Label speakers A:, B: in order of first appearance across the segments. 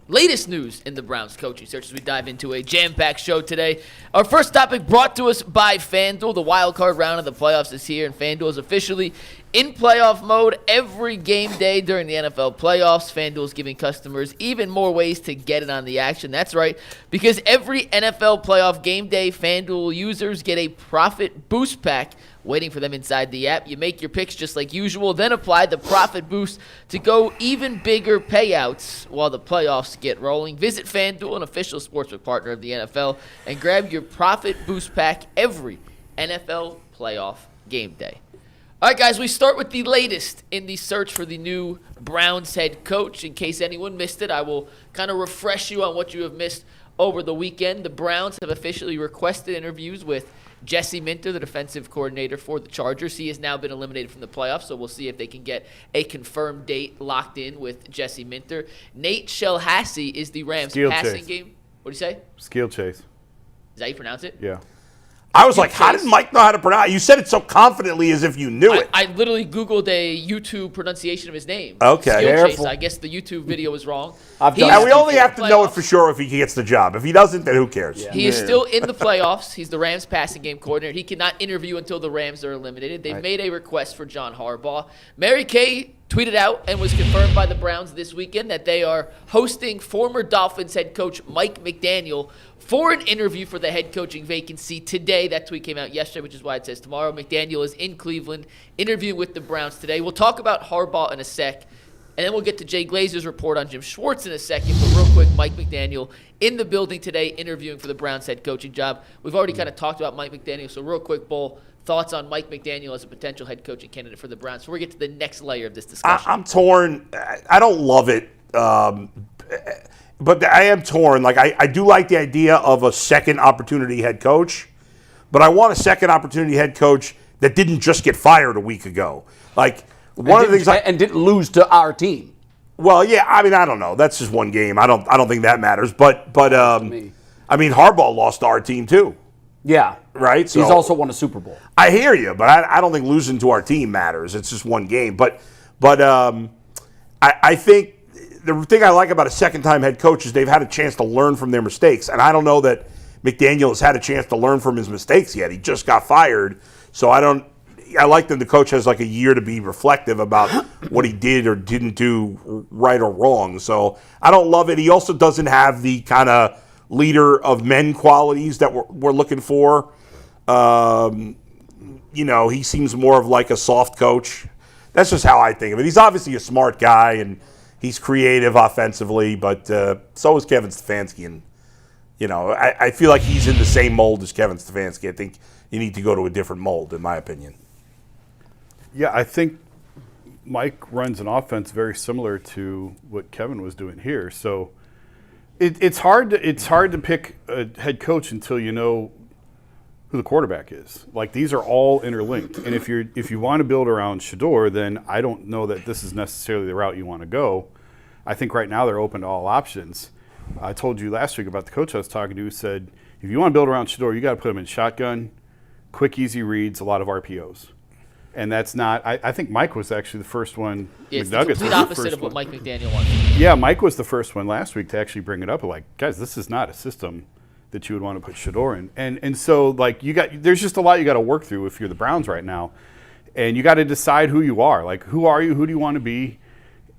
A: latest news in the Browns coaching search as we dive into a jam-packed show today. Our first topic brought to us by FanDuel. The wild card round of the playoffs is here, and FanDuel is officially in playoff mode every game day during the NFL playoffs. FanDuel is giving customers even more ways to get in on the action. That's right, because every NFL playoff game day, FanDuel users get a profit boost pack waiting for them inside the app. You make your picks just like usual, then apply the profit boost to go even bigger payouts while the playoffs get rolling. Visit FanDuel, an official sportsbook partner of the NFL, and grab your profit boost pack every NFL playoff game day. All right, guys, we start with the latest in the search for the new Browns head coach. In case anyone missed it, I will kind of refresh you on what you have missed over the weekend. The Browns have officially requested interviews with Jesse Minter, the defensive coordinator for the Chargers. He has now been eliminated from the playoffs, so we'll see if they can get a confirmed date locked in with Jesse Minter. Nate Shellhassie is the Rams passing game. What do you say?
B: Skill Chase.
A: Is that how you pronounce it?
B: Yeah.
C: I was like, how did Mike know how to pronounce it? You said it so confidently as if you knew it.
A: I literally Googled a YouTube pronunciation of his name.
C: Okay.
A: Skill Chase. I guess the YouTube video was wrong.
C: And we only have to know it for sure if he gets the job. If he doesn't, then who cares?
A: Yeah. He is still in the playoffs. He's the Rams passing game coordinator. He cannot interview until the Rams are eliminated. They've made a request for John Harbaugh. Mary Kay tweeted out and was confirmed by the Browns this weekend that they are hosting former Dolphins head coach Mike McDaniel for an interview for the head coaching vacancy today. That tweet came out yesterday, which is why it says tomorrow. McDaniel is in Cleveland interviewing with the Browns today. We'll talk about Harbaugh in a sec, and then we'll get to Jay Glazer's report on Jim Schwartz in a second. But real quick, Mike McDaniel in the building today interviewing for the Browns head coaching job. We've already kind of talked about Mike McDaniel, so real quick, Bull, thoughts on Mike McDaniel as a potential head coaching candidate for the Browns before we get to the next layer of this discussion.
C: I'm torn. I don't love it, but I am torn. Like I do like the idea of a second opportunity head coach, but I want a second opportunity head coach that didn't just get fired a week ago. Like one of the things
D: and didn't lose to our team.
C: Well, yeah, I mean, I don't know. That's just one game. I don't think that matters. But I mean, Harbaugh lost to our team too.
D: Yeah.
C: Right? So
D: he's also won a Super Bowl.
C: I hear you, but I don't think losing to our team matters. It's just one game. But I think the thing I like about a second-time head coach is they've had a chance to learn from their mistakes. And I don't know that McDaniel has had a chance to learn from his mistakes yet. He just got fired. So I like that the coach has like a year to be reflective about what he did or didn't do right or wrong. So I don't love it. He also doesn't have the kind of leader of men qualities that we're looking for. He seems more of like a soft coach. That's just how I think of it. He's obviously a smart guy and he's creative offensively, but so is Kevin Stefanski. And, I feel like he's in the same mold as Kevin Stefanski. I think you need to go to a different mold, in my opinion.
B: Yeah, I think Mike runs an offense very similar to what Kevin was doing here. So it's hard to pick a head coach until you know who the quarterback is. Like, these are all interlinked. And if you want to build around Shador, then I don't know that this is necessarily the route you want to go. I think right now they're open to all options. I told you last week about the coach I was talking to who said, if you want to build around Shador, you got to put him in shotgun, quick, easy reads, a lot of RPOs. And that's not – I think Mike was actually the first one.
A: Yeah, it's the complete opposite of what Mike McDaniel wants.
B: Yeah, Mike was the first one last week to actually bring it up. Like, guys, this is not a system that you would want to put Shador in. And so, like, there's just a lot you got to work through if you're the Browns right now. And you got to decide who you are. Like, who are you? Who do you want to be?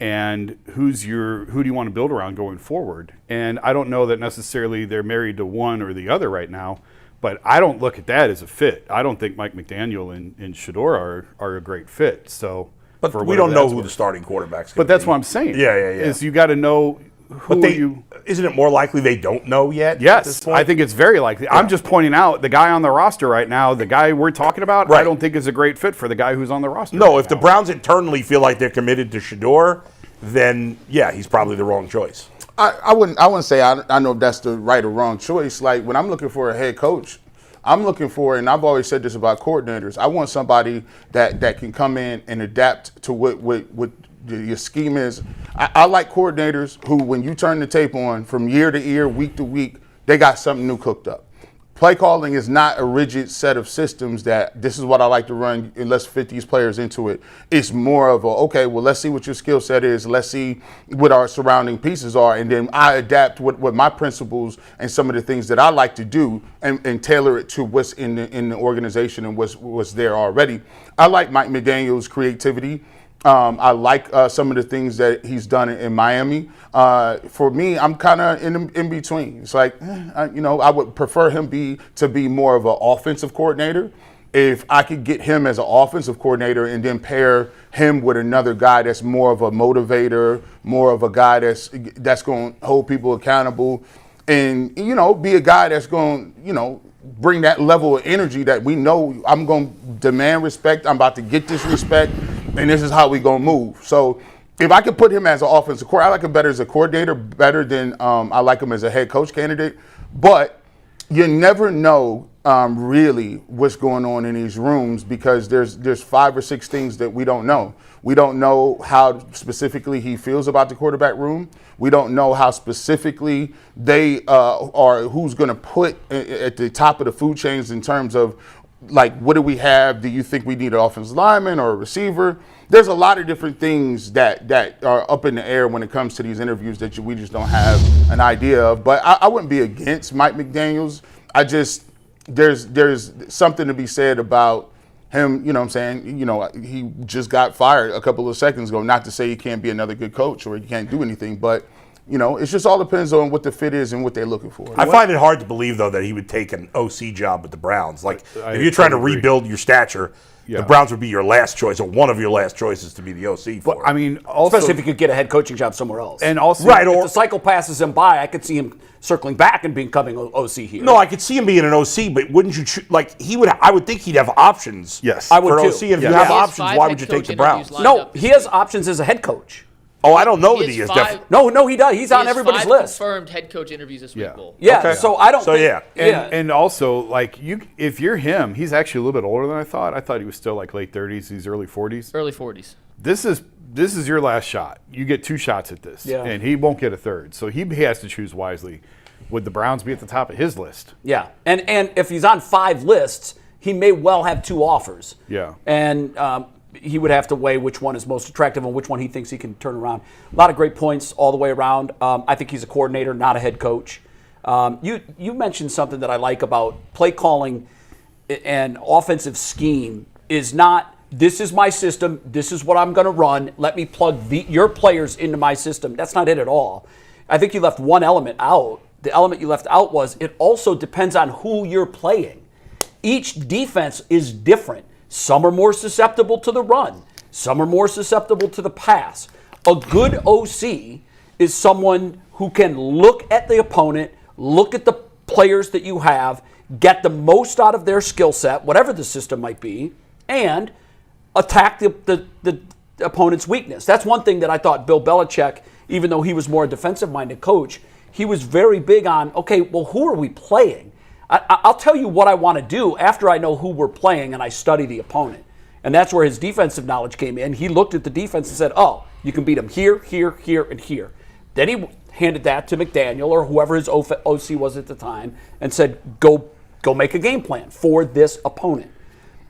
B: And who do you want to build around going forward? And I don't know that necessarily they're married to one or the other right now. But I don't look at that as a fit. I don't think Mike McDaniel and Shador are a great fit. So,
C: but we don't know who the starting quarterback's going to be.
B: But that's what I'm saying.
C: Yeah.
B: Is you got to know who you.
C: Isn't it more likely they don't know yet?
B: Yes, I think it's very likely. Yeah. I'm just pointing out the guy on the roster right now, the guy we're talking about, right. I don't think is a great fit for the guy who's on the roster.
C: No, if the Browns internally feel like they're committed to Shador, then yeah, he's probably the wrong choice.
E: I wouldn't say I know if that's the right or wrong choice. Like, when I'm looking for a head coach, I'm looking for, and I've always said this about coordinators, I want somebody that can come in and adapt to what your scheme is. I like coordinators who, when you turn the tape on from year to year, week to week, they got something new cooked up. play calling is not a rigid set of systems that this is what I like to run and let's fit these players into it. It's more of a, okay, well, let's see what your skill set is. Let's see what our surrounding pieces are. And then I adapt what my principles and some of the things that I like to do and tailor it to what's in the organization and what's there already. I like Mike McDaniel's creativity. I like some of the things that he's done in Miami. For me, I'm kind of in between. It's like, I would prefer him to be more of an offensive coordinator. If I could get him as an offensive coordinator and then pair him with another guy that's more of a motivator, more of a guy that's going to hold people accountable, and be a guy that's going to bring that level of energy that we know I'm going to demand respect. I'm about to get this respect. And this is how we gonna move. So if I could put him as an offensive coordinator, I like him better as a coordinator, better than I like him as a head coach candidate. But you never know really what's going on in these rooms because there's 5 or 6 things that we don't know. We don't know how specifically he feels about the quarterback room. We don't know how specifically they are, who's going to put at the top of the food chains in terms of, like, what do we have? Do you think we need an offensive lineman or a receiver? There's a lot of different things that are up in the air when it comes to these interviews that we just don't have an idea of. But I wouldn't be against Mike McDaniels. There's something to be said about him, you know what I'm saying? He just got fired a couple of seconds ago. Not to say he can't be another good coach or he can't do anything, but it just all depends on what the fit is and what they're looking for.
C: I find it hard to believe, though, that he would take an OC job with the Browns. Like, if you're trying to rebuild your stature, the Browns would be your last choice or one of your last choices to be the OC for.
B: But, I mean, also,
D: especially if he could get a head coaching job somewhere else.
B: And also,
C: right,
D: if the cycle passes him by, I could see him circling back and becoming OC here.
C: No, I could see him being an OC, but wouldn't you he would? I would think he'd have options.
B: Yes,
D: I would
C: for
D: too.
C: OC. And if
B: Yeah.
C: you have
A: He has
C: options,
A: 5
C: why
A: head
C: would you take
A: coach
C: the Browns?
A: interviews lined
D: No,
A: up
D: he
A: this
D: has
A: week.
D: options as a head coach.
C: Oh, I don't know that
A: He
C: he
A: has
C: is definitely.
D: No, he does. He's
A: He
D: on
A: has
D: everybody's
A: 5
D: list.
A: confirmed head coach interviews this week.
B: Yeah.
A: Bull.
D: Yeah,
C: Okay.
D: so I don't
C: So,
D: think.
C: yeah.
B: And also, like, if you're him, he's actually a little bit older than I thought. I thought he was still like late 30s. He's early 40s.
A: Early 40s.
B: This is your last shot. You get 2 shots at this,
D: Yeah.
B: and he won't get a third. So he has to choose wisely. Would the Browns be at the top of his list?
D: Yeah, and if he's on 5 lists, he may well have 2 offers.
B: Yeah.
D: And he would have to weigh which one is most attractive and which one he thinks he can turn around. A lot of great points all the way around. I think he's a coordinator, not a head coach. You mentioned something that I like about play calling and offensive scheme is not, this is my system, this is what I'm going to run, let me plug your players into my system. That's not it at all. I think you left one element out. The element you left out was it also depends on who you're playing. Each defense is different. Some are more susceptible to the run. Some are more susceptible to the pass. A good OC is someone who can look at the opponent, look at the players that you have, get the most out of their skill set, whatever the system might be, and attack the opponent's weakness. That's one thing that I thought Bill Belichick, even though he was more a defensive-minded coach, he was very big on, okay, well, who are we playing? I'll tell you what I want to do after I know who we're playing and I study the opponent. And that's where his defensive knowledge came in. He looked at the defense and said, oh, you can beat him here, here, here, and here. Then he handed that to McDaniel or whoever his OC was at the time and said, go make a game plan for this opponent.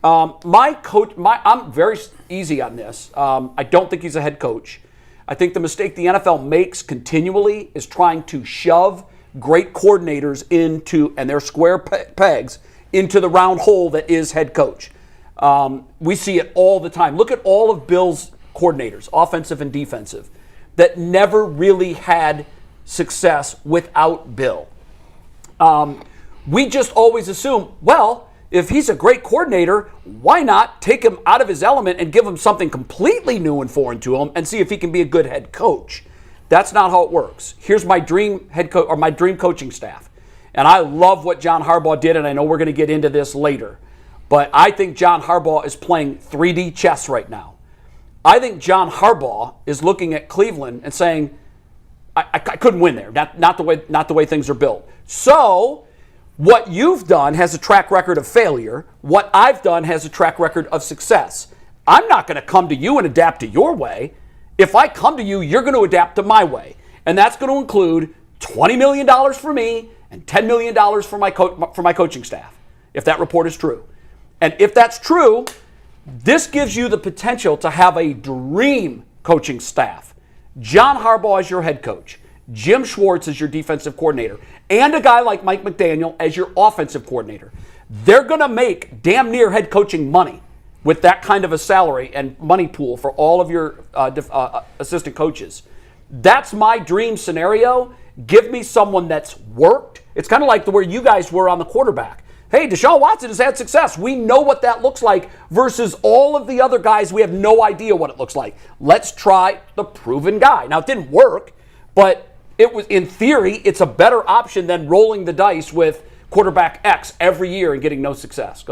D: I'm very easy on this. I don't think he's a head coach. I think the mistake the NFL makes continually is trying to shove great coordinators into, and their square pegs, into the round hole that is head coach. We see it all the time. Look at all of Bill's coordinators, offensive and defensive, that never really had success without Bill. We just always assume, well, if he's a great coordinator, why not take him out of his element and give him something completely new and foreign to him and see if he can be a good head coach? That's not how it works. Here's my dream head coach or my dream coaching staff. And I love what John Harbaugh did, and I know we're going to get into this later. But I think John Harbaugh is playing 3D chess right now. I think John Harbaugh is looking at Cleveland and saying, I couldn't win there. Not the way things are built. So what you've done has a track record of failure. What I've done has a track record of success. I'm not going to come to you and adapt to your way. If I come to you, you're going to adapt to my way. And that's going to include $20 million for me and $10 million for my coaching staff, if that report is true. And if that's true, this gives you the potential to have a dream coaching staff. John Harbaugh as your head coach, Jim Schwartz as your defensive coordinator, and a guy like Mike McDaniel as your offensive coordinator. They're going to make damn near head coaching money with that kind of a salary and money pool for all of your assistant coaches. That's my dream scenario. Give me someone that's worked. It's kind of like where you guys were on the quarterback. Hey, Deshaun Watson has had success. We know what that looks like versus all of the other guys. We have no idea what it looks like. Let's try the proven guy. Now, it didn't work, but it was, in theory, it's a better option than rolling the dice with quarterback X every year and getting no success. Go ahead.